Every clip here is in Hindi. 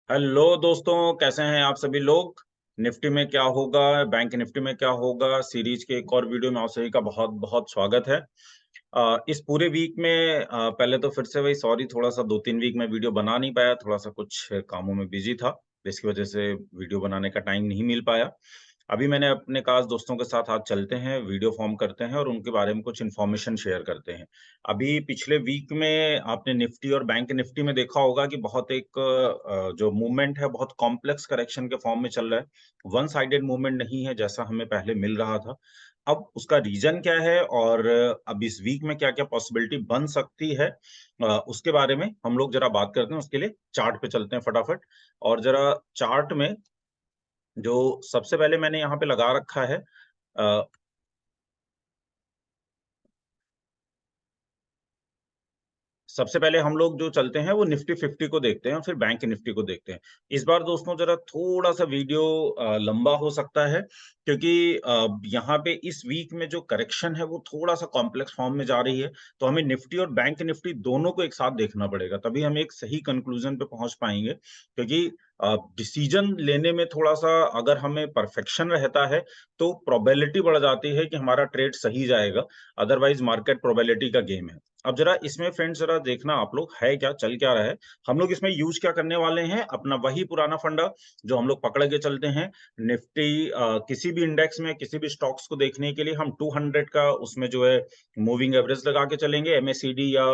हेलो दोस्तों, कैसे हैं आप सभी लोग। निफ्टी में क्या होगा, बैंक निफ्टी में क्या होगा, सीरीज के एक और वीडियो में आप सभी का बहुत बहुत स्वागत है। इस पूरे वीक में पहले तो फिर से वही सॉरी, थोड़ा सा 2-3 वीक में वीडियो बना नहीं पाया, थोड़ा सा कुछ कामों में बिजी था, जिसकी वजह से वीडियो बनाने का टाइम नहीं मिल पाया। अभी मैंने अपने खास दोस्तों के साथ आज चलते हैं, वीडियो फॉर्म करते हैं और उनके बारे में कुछ इन्फॉर्मेशन शेयर करते हैं। अभी पिछले वीक में आपने निफ्टी और बैंक निफ्टी में देखा होगा कि बहुत एक जो मूवमेंट है बहुत कॉम्प्लेक्स करेक्शन के फॉर्म में चल रहा है। वन साइडेड मूवमेंट नहीं है जैसा हमें पहले मिल रहा था। अब उसका रीजन क्या है और अब इस वीक में क्या क्या पॉसिबिलिटी बन सकती है, उसके बारे में हम लोग जरा बात करते हैं। उसके लिए चार्ट पे चलते हैं फटाफट। और जरा चार्ट में जो सबसे पहले मैंने यहाँ पे लगा रखा है, सबसे पहले हम लोग जो चलते हैं वो निफ्टी 50 को देखते हैं और फिर बैंक निफ्टी को देखते हैं। इस बार दोस्तों जरा थोड़ा सा वीडियो लंबा हो सकता है, क्योंकि यहाँ पे इस वीक में जो करेक्शन है वो थोड़ा सा कॉम्प्लेक्स फॉर्म में जा रही है। तो हमें निफ्टी और बैंक निफ्टी दोनों को एक साथ देखना पड़ेगा, तभी हम एक सही कंक्लूजन पे पहुंच पाएंगे। क्योंकि डिसीजन लेने में थोड़ा सा अगर हमें परफेक्शन रहता है तो प्रोबेबिलिटी बढ़ जाती है कि हमारा ट्रेड सही जाएगा। अदरवाइज मार्केट प्रोबेबिलिटी का गेम है। अब जरा इसमें फ्रेंड्स जरा देखना आप लोग, है क्या, चल क्या रहा है। हम लोग इसमें यूज क्या करने वाले हैं, अपना वही पुराना फंडा जो हम लोग पकड़ के चलते हैं। निफ्टी किसी भी इंडेक्स में किसी भी स्टॉक्स को देखने के लिए हम 200 का उसमें जो है मूविंग एवरेज लगा के चलेंगे। एमएसीडी या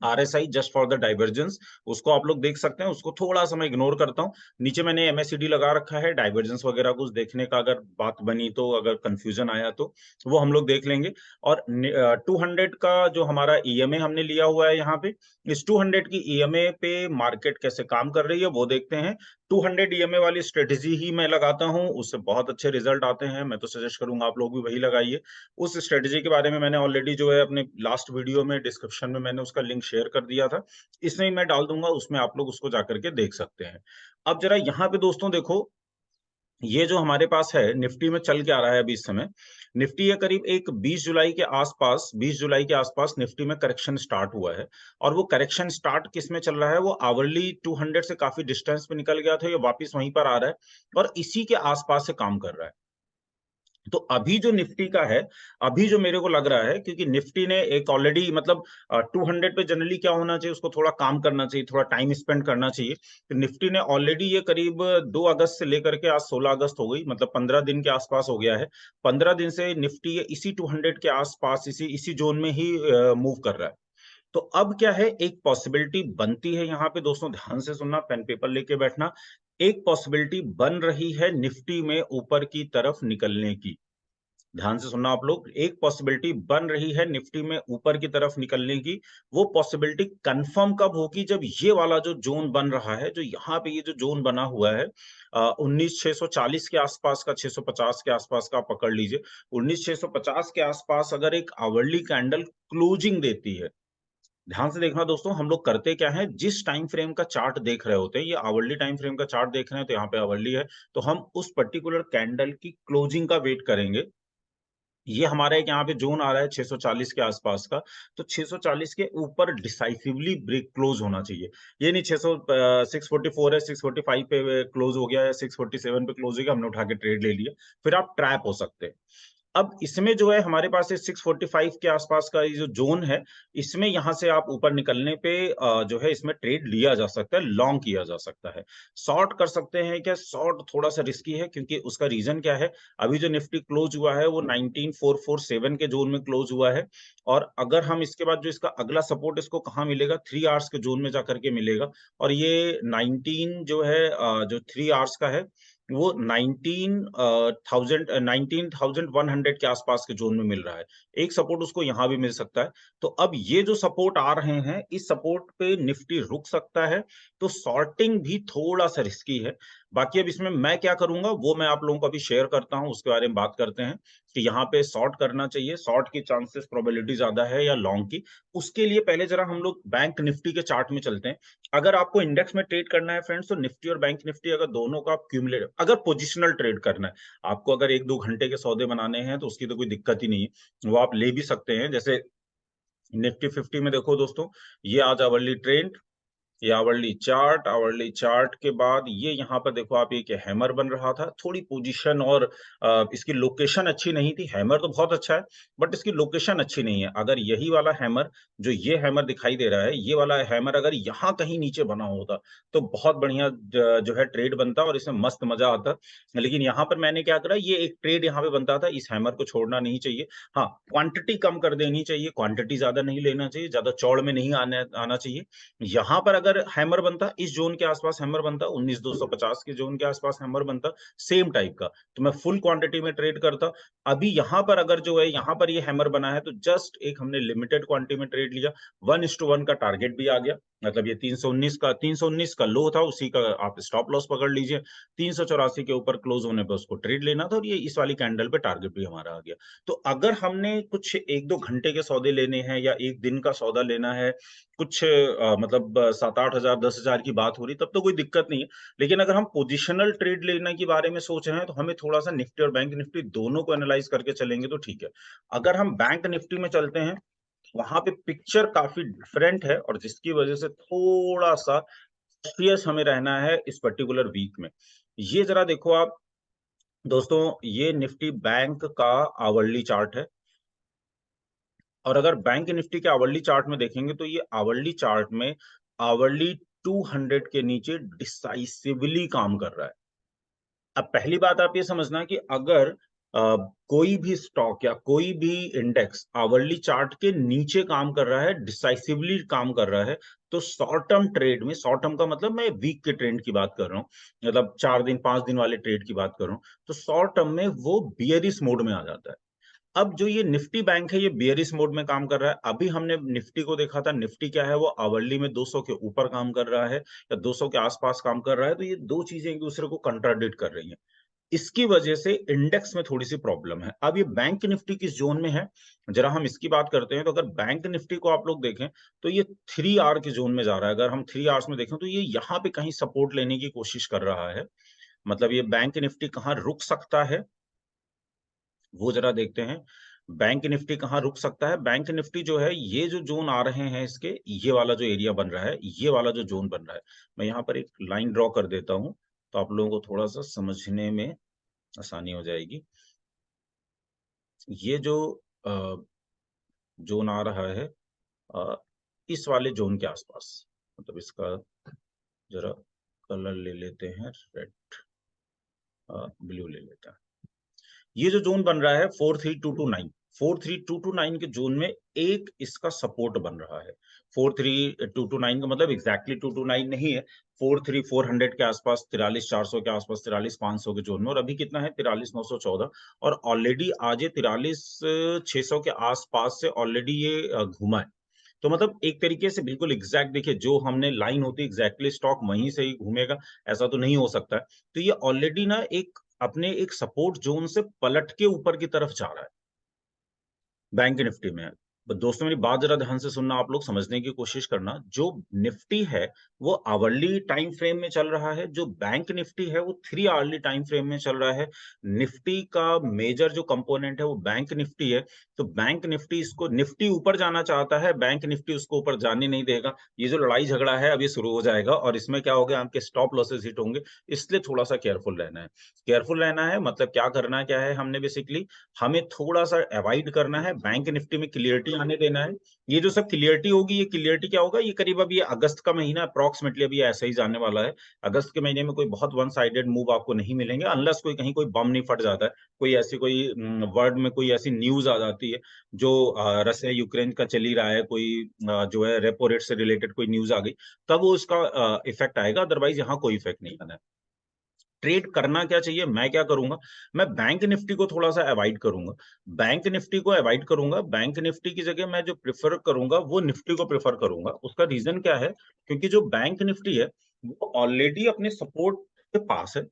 RSI just for the divergence, उसको आप लोग देख सकते हैं। उसको थोड़ा सा मैं इग्नोर करता हूँ। नीचे मैंने एमएसीडी लगा रखा है, डाइवर्जेंस वगैरह कुछ देखने का अगर बात बनी तो, अगर कंफ्यूजन आया तो वो हम लोग देख लेंगे। और 200 का जो हमारा ईएमए हमने लिया हुआ है यहाँ पे, इस 200 की ईएमए पे मार्केट कैसे काम कर रही है वो देखते हैं। 200 ईएमए वाली स्ट्रेटेजी ही मैं लगाता हूँ, उससे बहुत अच्छे रिजल्ट आते हैं। मैं तो सजेस्ट करूंगा आप लोग भी वही लगाइए। उस स्ट्रेटेजी के बारे में मैंने ऑलरेडी जो है अपने लास्ट वीडियो में डिस्क्रिप्शन में मैंने उसका लिंक शेयर कर दिया था। इसमें ही मैं डाल दूंगा, उसमें आप लोग उसको जाकर के देख सकते हैं। अब जरा यहाँ पे दोस्तों देखो, ये जो हमारे पास है निफ्टी में चल के आ रहा है अभी इस समय। निफ्टी ये करीब एक 20 जुलाई के आसपास, 20 जुलाई के आसपास निफ्टी में करेक्शन स्टार्ट हुआ है। और वो करेक्शन स्टार्ट किस में चल रहा है, वो आवरली 200 से काफी डिस्टेंस पे निकल गया था, ये वापस वहीं पर आ रहा है और इसी के आसपास से काम कर रहा है। तो अभी जो निफ्टी का है, अभी जो मेरे को लग रहा है, क्योंकि निफ्टी ने एक ऑलरेडी मतलब 200 पे जनरली क्या होना चाहिए, उसको थोड़ा काम करना चाहिए, थोड़ा टाइम स्पेंड करना चाहिए। तो निफ्टी ने ऑलरेडी ये करीब 2 अगस्त से लेकर के आज 16 अगस्त हो गई, मतलब 15 दिन के आसपास हो गया है। 15 दिन से निफ्टी ये इसी 200 के आसपास, इसी इसी जोन में ही मूव कर रहा है। तो अब क्या है, एक पॉसिबिलिटी बनती है यहाँ पे दोस्तों, ध्यान से सुनना, पेन पेपर लेके बैठना। एक पॉसिबिलिटी बन रही है निफ्टी में ऊपर की तरफ निकलने की। ध्यान से सुनना आप लोग, एक पॉसिबिलिटी बन रही है निफ्टी में ऊपर की तरफ निकलने की। वो पॉसिबिलिटी कंफर्म कब होगी, जब ये वाला जो जोन बन रहा है, जो यहाँ पे ये जो जोन बना हुआ है 19,640 के आसपास का, 650 के आसपास का आप पकड़ लीजिए। 19,650 के आसपास अगर एक आवरली कैंडल क्लोजिंग देती है, ध्यान से देखना दोस्तों, हम लोग करते क्या है, जिस टाइम फ्रेम का चार्ट देख रहे होते हैं, ये आवरली टाइम फ्रेम का चार्ट देख रहे हैं तो यहाँ पे आवरली है, तो हम उस पर्टिकुलर कैंडल की क्लोजिंग का वेट करेंगे। ये हमारा एक यहाँ पे जोन आ रहा है 640 के आसपास का, तो 640 के ऊपर डिसाइसिवली ब्रेक क्लोज होना चाहिए। ये नहीं 600 644 है, 645 पे क्लोज हो गया है, 647 पे क्लोज हो गया, हमने उठा के ट्रेड ले लिया, फिर आप ट्रैप हो सकते हैं। अब इसमें जो है हमारे पास ये 645 के आसपास का ये जो जोन है, इसमें यहां से आप ऊपर निकलने पे जो है इसमें ट्रेड लिया जा सकता है, लॉन्ग किया जा सकता है। शॉर्ट कर सकते हैं क्या, शॉर्ट थोड़ा सा रिस्की है, क्योंकि उसका रीजन क्या है, अभी जो निफ्टी क्लोज हुआ है वो 19447 के जोन में क्लोज हुआ है। और अगर हम इसके बाद जो इसका अगला सपोर्ट इसको कहाँ मिलेगा, 3 आवर्स के जोन में जाकर के मिलेगा। और ये 19 जो है जो 3 आवर्स का है, वो 19,100 के आसपास के जोन में मिल रहा है। एक सपोर्ट उसको यहां भी मिल सकता है। तो अब ये जो सपोर्ट आ रहे हैं, इस सपोर्ट पे निफ्टी रुक सकता है। तो शॉर्टिंग भी थोड़ा सा रिस्की है। बाकी अब इसमें मैं क्या करूंगा वो मैं आप लोगों को अभी शेयर करता हूं, उसके बारे में बात करते हैं कि यहाँ पे शॉर्ट करना चाहिए, शॉर्ट की चांसेस प्रोबेबिलिटी ज्यादा है या लॉन्ग की। उसके लिए पहले जरा हम लोग बैंक निफ्टी के चार्ट में चलते हैं। अगर आपको इंडेक्स में ट्रेड करना है फ्रेंड्स, तो निफ्टी और बैंक निफ्टी अगर दोनों का आप क्यूमुलेटिव, अगर पोजिशनल ट्रेड करना है, आपको अगर 1-2 घंटे के सौदे बनाने हैं तो उसकी तो कोई दिक्कत ही नहीं है, वो आप ले भी सकते हैं। जैसे निफ्टी 50 में देखो दोस्तों, ये आज आवरली ट्रेंड, ये आवरली चार्ट के बाद ये यहाँ पर देखो आप, एक हैमर बन रहा था, थोड़ी पोजीशन और इसकी लोकेशन अच्छी नहीं थी। हैमर तो बहुत अच्छा है, बट इसकी लोकेशन अच्छी नहीं है। अगर यही वाला हैमर, जो ये हैमर दिखाई दे रहा है, ये वाला हैमर अगर यहाँ कहीं नीचे बना होता तो बहुत बढ़िया जो है ट्रेड बनता और इसमें मस्त मजा आता। लेकिन यहाँ पर मैंने क्या करा, ये एक ट्रेड यहाँ पे बनता था, इस हैमर को छोड़ना नहीं चाहिए। हाँ, क्वांटिटी कम कर देनी चाहिए, क्वांटिटी ज्यादा नहीं लेना चाहिए, ज्यादा चौड़ में नहीं आना चाहिए। यहाँ पर अगर हैमर बनता, इस जोन के आसपास हैमर बनता, 19250 के जोन के आसपास हैमर बनता सेम टाइप का, तो मैं फुल क्वांटिटी में ट्रेड करता। अभी यहाँ पर अगर जो है, यहाँ पर ये हैमर बना है, तो जस्ट एक हमने लिमिटेड क्वांटिटी में ट्रेड लिया। 1:1 का टारगेट भी आ गया, मतलब ये 319 का लो था, उसी का आप स्टॉप लॉस पकड़ लीजिए। 384 के ऊपर क्लोज होने पर उसको ट्रेड लेना था, और ये इस वाली कैंडल पे टारगेट भी हमारा आ गया। तो अगर हमने कुछ 1-2 घंटे के सौदे लेने हैं या एक दिन का सौदा लेना है, कुछ मतलब 7-8 हजार 10 हजार की बात हो रही, तब तो कोई दिक्कत नहीं है। लेकिन अगर हम पोजिशनल ट्रेड लेने के बारे में सोच रहे हैं, तो हमें थोड़ा सा निफ्टी और बैंक निफ्टी दोनों को एनालाइज करके चलेंगे तो ठीक है। अगर हम बैंक निफ्टी में चलते हैं, वहां पे पिक्चर काफी डिफरेंट है, और जिसकी वजह से थोड़ा सा सीरियस हमें रहना है इस पर्टिकुलर वीक में। ये जरा देखो आप दोस्तों, ये निफ्टी बैंक का आवरली चार्ट है, और अगर बैंक निफ्टी के आवरली चार्ट में देखेंगे, तो ये आवरली चार्ट में आवरली 200 के नीचे डिसाइसिवली काम कर रहा है। अब पहली बात आप ये समझना कि अगर कोई भी स्टॉक या कोई भी इंडेक्स आवरली चार्ट के नीचे काम कर रहा है, डिसाइसिवली काम कर रहा है, तो शॉर्ट टर्म ट्रेड में, शॉर्ट टर्म का मतलब मैं वीक के ट्रेंड की बात कर रहा हूँ, मतलब 4 दिन 5 दिन वाले ट्रेड की बात कर रहा हूँ, तो शॉर्ट टर्म में वो बियरिश मोड में आ जाता है। अब जो ये निफ्टी बैंक है, ये बेयरिश मोड में काम कर रहा है। अभी हमने निफ्टी को देखा था, निफ्टी क्या है, वो आवरली में 200 के ऊपर काम कर रहा है या 200 के आसपास काम कर रहा है, तो ये दो चीजें एक दूसरे को कंट्राडिक्ट कर रही हैं। इसकी वजह से इंडेक्स में थोड़ी सी प्रॉब्लम है। अब ये बैंक निफ्टी किस जोन में है, जरा हम इसकी बात करते हैं। तो अगर बैंक निफ्टी को आप लोग देखें, तो ये 3 आवर के जोन में जा रहा है। अगर हम 3 आवर्स में देखें, तो ये यहाँ पे कहीं सपोर्ट लेने की कोशिश कर रहा है। मतलब ये बैंक निफ्टी कहाँ रुक सकता है, वो जरा देखते हैं। बैंक निफ्टी कहाँ रुक सकता है। बैंक निफ्टी जो है, ये जो जोन आ रहे हैं इसके, ये वाला जो एरिया बन रहा है, ये वाला जो जोन बन रहा है, मैं यहाँ पर एक लाइन ड्रॉ कर देता हूं, तो आप लोगों को थोड़ा सा समझने में आसानी हो जाएगी। ये जो जोन आ रहा है, अ, इस वाले जोन के आसपास, मतलब इसका जरा कलर ले लेते हैं, रेड ब्लू ले लेते हैं। ये जो जोन बन रहा है 43229, 43229 के जोन में एक इसका सपोर्ट बन रहा है। 43229 का मतलब एग्जैक्टली 229 नहीं है, 43400 के आसपास, 43400 के आसपास, 43500 के जोन में। और अभी कितना है, 43914, और ऑलरेडी आज ये 44600 के आसपास से ऑलरेडी ये घुमा है। तो मतलब एक तरीके से बिल्कुल एग्जैक्ट, देखिए जो हमने लाइन होती है एग्जैक्टली स्टॉक वहीं से ही घूमेगा, ऐसा तो नहीं हो सकता है। तो ये ऑलरेडी ना एक अपने एक सपोर्ट जोन से पलट के ऊपर की तरफ जा रहा है, बैंक निफ्टी में। तो दोस्तों मेरी बात जरा ध्यान से सुनना, आप लोग समझने की कोशिश करना। जो निफ्टी है वो आवरली टाइम फ्रेम में चल रहा है, जो बैंक निफ्टी है वो 3 आवरली टाइम फ्रेम में चल रहा है। निफ्टी का मेजर जो कंपोनेंट है वो बैंक निफ्टी है। तो बैंक निफ्टी, इसको निफ्टी ऊपर जाना चाहता है, बैंक निफ्टी उसको ऊपर जाने नहीं देगा। ये जो लड़ाई झगड़ा है अब ये शुरू हो जाएगा, और इसमें क्या होगा, आपके स्टॉप लॉसेस हिट होंगे। इसलिए थोड़ा सा केयरफुल रहना है। केयरफुल रहना है मतलब क्या करना क्या है, हमने बेसिकली हमें थोड़ा सा अवॉइड करना है, बैंक निफ्टी में क्लियरिटी आने देना है। ये जो सब क्लियरिटी होगी, ये क्लियरिटी क्या होगा, ये करीब अभी अगस्त का महीना अप्रोक्सीमेटली अभी ऐसा ही जाने वाला है। अगस्त के महीने में कोई बहुत वन साइडेड मूव आपको नहीं मिलेंगे, अनलेस कोई कहीं कोई बम नहीं फट जाता है, कोई ऐसी कोई वर्ल्ड में कोई ऐसी न्यूज आ जाती है जो रशिया यूक्रेन का चल ही रहा है, कोई जो है रेपो रेट से रिलेटेड कोई न्यूज आ गई, तब वो इसका इफेक्ट आएगा। अदरवाइज यहाँ कोई इफेक्ट नहीं आना है। ट्रेड करना क्या चाहिए, मैं क्या करूंगा, मैं बैंक निफ्टी को थोड़ा सा अवॉइड करूंगा। बैंक निफ्टी को अवॉइड करूंगा, बैंक निफ्टी की जगह मैं जो प्रेफर करूंगा वो निफ्टी को प्रेफर करूंगा। उसका रीजन क्या है, क्योंकि जो बैंक निफ्टी है वो ऑलरेडी अपने सपोर्ट के पास है,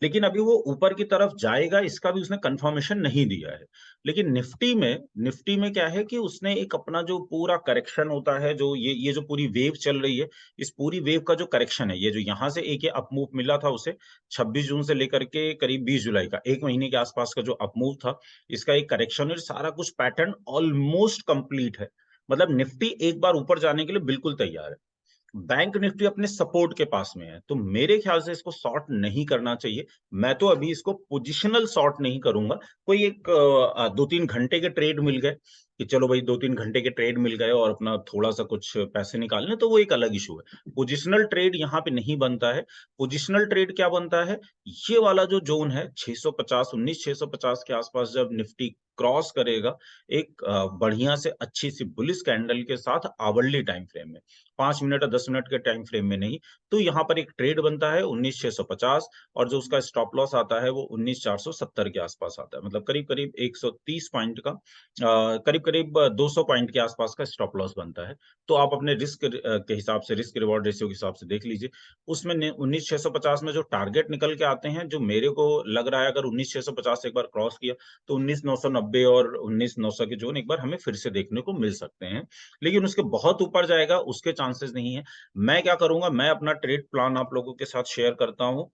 लेकिन अभी वो ऊपर की तरफ जाएगा इसका भी उसने कंफर्मेशन नहीं दिया है। लेकिन निफ्टी में क्या है कि उसने एक अपना जो पूरा करेक्शन होता है, जो ये जो पूरी वेव चल रही है, इस पूरी वेव का जो करेक्शन है, ये जो यहाँ से एक ये अपमूव मिला था उसे 26 जून से लेकर के करीब 20 जुलाई का, एक महीने के आसपास का जो अपमूव था, इसका एक करेक्शन है। सारा कुछ पैटर्न ऑलमोस्ट कंप्लीट है, मतलब निफ्टी एक बार ऊपर जाने के लिए बिल्कुल तैयार है। बैंक निफ्टी अपने सपोर्ट के पास में है, तो मेरे ख्याल से इसको शॉर्ट नहीं करना चाहिए। मैं तो अभी इसको पोजिशनल शॉर्ट नहीं करूंगा। कोई एक 2-3 घंटे के ट्रेड मिल गए कि चलो भाई 2-3 घंटे के ट्रेड मिल गए और अपना थोड़ा सा कुछ पैसे निकालने, तो वो एक अलग इशू है। पोजिशनल ट्रेड यहाँ पे नहीं बनता है। पोजिशनल ट्रेड क्या बनता है, ये वाला जो जोन है 650, 19,650 के आसपास जब निफ्टी क्रॉस करेगा एक बढ़िया से अच्छी सी बुलिश कैंडल के साथ आवरली टाइम फ्रेम में, 5 मिनट या 10 मिनट के टाइम फ्रेम में नहीं, तो यहाँ पर एक ट्रेड बनता है 19,650 और जो उसका स्टॉप लॉस आता है वो 19,470 के आसपास आता है, मतलब करीब करीब 130 पॉइंट का, करीब करीब 200 पॉइंट के आसपास का स्टॉप लॉस बनता है। तो आप अपने रिस्क के हिसाब से, रिस्क रिवॉर्ड रेशियो के हिसाब से देख लीजिए। उसमें 19,650 में जो टारगेट निकल के आते हैं, जो मेरे को लग रहा है अगर 19,650 एक बार क्रॉस किया तो 19,990 और 19,900 के जोन एक बार हमें फिर से देखने को मिल सकते हैं। लेकिन उसके बहुत ऊपर जाएगा उसके चांसेस नहीं है। मैं क्या करूंगा, मैं अपना ट्रेड प्लान आप लोगों के साथ शेयर करता हूं।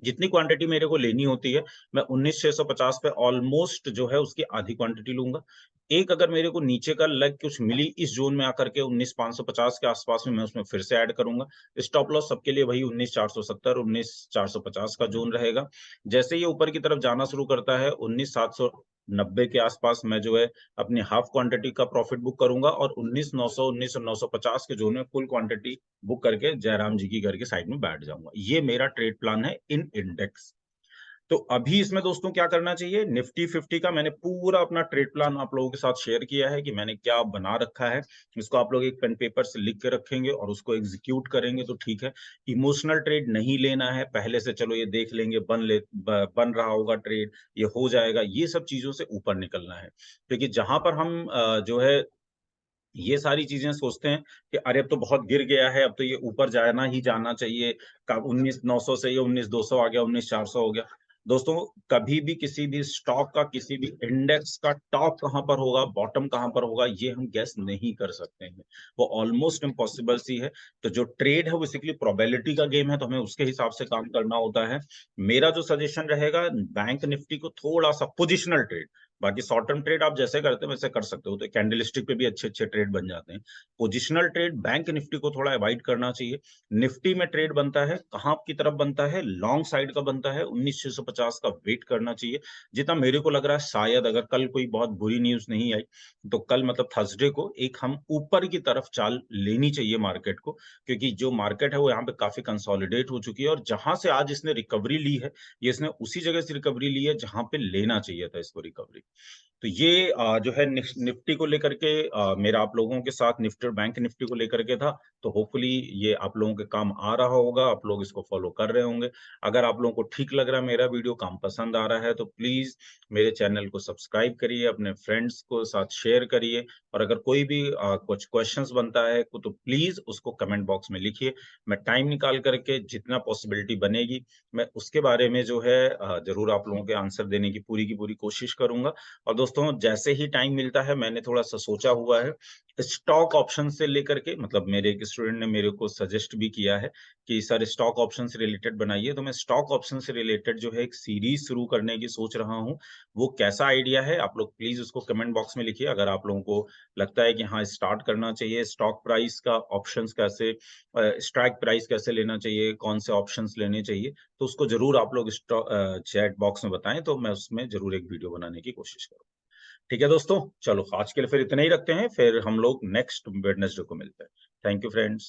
जितनी क्वांटिटी मेरे को लेनी होती है, मैं 19,650 पे ऑलमोस्ट जो है उसकी आधी क्वांटिटी लूंगा। एक अगर मेरे को नीचे का लेग कुछ मिली इस जोन में आकर के 19,550 के आसपास में, मैं उसमें फिर से ऐड करूंगा। स्टॉप लॉस सबके लिए वही 19,470 19,450 का जोन रहेगा। जैसे ये ऊपर की तरफ जाना शुरू करता है 19,790 के आसपास मैं जो है अपनी हाफ क्वांटिटी का प्रॉफिट बुक करूंगा और 19,900 19,950 के जोन में फुल क्वांटिटी बुक करके जयराम जी की घर के साइड में बैठ जाऊंगा। ये मेरा ट्रेड प्लान है इन इंडेक्स। तो अभी इसमें दोस्तों क्या करना चाहिए, निफ्टी 50 का मैंने पूरा अपना ट्रेड प्लान आप लोगों के साथ शेयर किया है कि मैंने क्या बना रखा है। इसको आप लोग एक पेन पेपर से लिख के रखेंगे और उसको एग्जीक्यूट करेंगे तो ठीक है। इमोशनल ट्रेड नहीं लेना है पहले से, चलो ये देख लेंगे बन रहा होगा ट्रेड, ये हो जाएगा, ये सब चीजों से ऊपर निकलना है। क्योंकि जहां पर हम जो है ये सारी चीजें सोचते हैं कि अरे अब तो बहुत गिर गया है, अब तो ये ऊपर जाना ही जाना चाहिए, का 19,900 से ये 19,200 आ गया, 19,400 हो गया। दोस्तों, कभी भी किसी भी स्टॉक का, किसी भी इंडेक्स का टॉप कहां पर होगा, बॉटम कहां पर होगा, ये हम गेस नहीं कर सकते हैं। वो ऑलमोस्ट इम्पॉसिबल सी है। तो जो ट्रेड है वो बेसिकली प्रोबेबिलिटी का गेम है, तो हमें उसके हिसाब से काम करना होता है। मेरा जो सजेशन रहेगा, बैंक निफ्टी को थोड़ा सा पोजिशनल ट्रेड, बाकी शॉर्ट टर्म ट्रेड आप जैसे करते हैं वैसे कर सकते हो, तो कैंडल स्टिक पे भी अच्छे अच्छे ट्रेड बन जाते हैं। पोजिशनल ट्रेड बैंक निफ्टी को थोड़ा अवॉइड करना चाहिए। निफ्टी में ट्रेड बनता है कहां की तरफ बनता है, लॉन्ग साइड का बनता है, 19,650 का वेट करना चाहिए। जितना मेरे को लग रहा है, शायद अगर कल कोई बहुत बुरी न्यूज नहीं आई तो कल मतलब थर्सडे को एक हम ऊपर की तरफ चाल लेनी चाहिए मार्केट को, क्योंकि जो मार्केट है वो यहाँ पे काफी कंसोलिडेट हो चुकी है और जहां से आज इसने रिकवरी ली है, ये इसने उसी जगह से रिकवरी ली है जहां पे लेना चाहिए था इसको रिकवरी। तो ये जो है निफ्टी को लेकर के मेरा आप लोगों के साथ निफ्टी और बैंक निफ्टी को लेकर के था। तो होपफुली ये आप लोगों के काम आ रहा होगा, आप लोग इसको फॉलो कर रहे होंगे। अगर आप लोगों को ठीक लग रहा है, मेरा वीडियो काम पसंद आ रहा है, तो प्लीज मेरे चैनल को सब्सक्राइब करिए, अपने फ्रेंड्स को साथ शेयर करिए। और अगर कोई भी कुछ क्वेश्चंस बनता है तो प्लीज उसको कमेंट बॉक्स में लिखिए। मैं टाइम निकाल करके जितना पॉसिबिलिटी बनेगी मैं उसके बारे में जो है जरूर आप लोगों के आंसर देने की पूरी कोशिश करूंगा। और दोस्तों, जैसे ही टाइम मिलता है, मैंने थोड़ा सा सोचा हुआ है स्टॉक ऑप्शन से लेकर के, मतलब मेरे एक स्टूडेंट ने मेरे को सजेस्ट भी किया है कि सर स्टॉक ऑप्शन से रिलेटेड बनाइए, तो मैं स्टॉक ऑप्शन से रिलेटेड जो है एक सीरीज शुरू करने की सोच रहा हूँ। वो कैसा आइडिया है, आप लोग प्लीज उसको कमेंट बॉक्स में लिखिए। अगर आप लोगों को लगता है कि हाँ स्टार्ट करना चाहिए, स्टॉक प्राइस का ऑप्शंस कैसे, स्ट्राइक प्राइस कैसे लेना चाहिए, कौन से ऑप्शंस लेने चाहिए, तो उसको जरूर आप लोग चैट बॉक्स में बताएं, तो मैं उसमें जरूर एक वीडियो बनाने की कोशिश करूँ। ठीक है दोस्तों, चलो आज के लिए फिर इतना ही रखते हैं, फिर हम लोग नेक्स्ट वेडनेसडे को मिलते हैं। Thank you friends.